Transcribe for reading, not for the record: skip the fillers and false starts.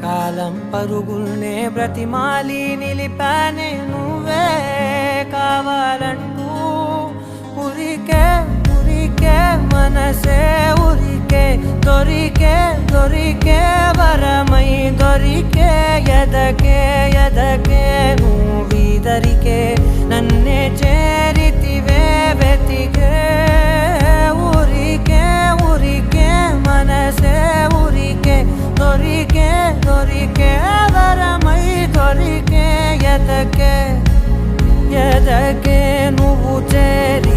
కాలం పరుగుల్నే బ్రతిమాలి నిలిపానే నువ్వే కావాలంటూ ఉరికే ఉరికే మనసే ఉరికే దొరికే దొరికే వరమై దొరికే ఎదకే ఎదకే నువ్వీదరికే నన్నే చేరితివే వెతికే ఊరికే ఊరికే మనసే ఊరికే దొరికే దొరికే వరమై దొరికే ఎదకే ఎదకే నువ్వు చేరి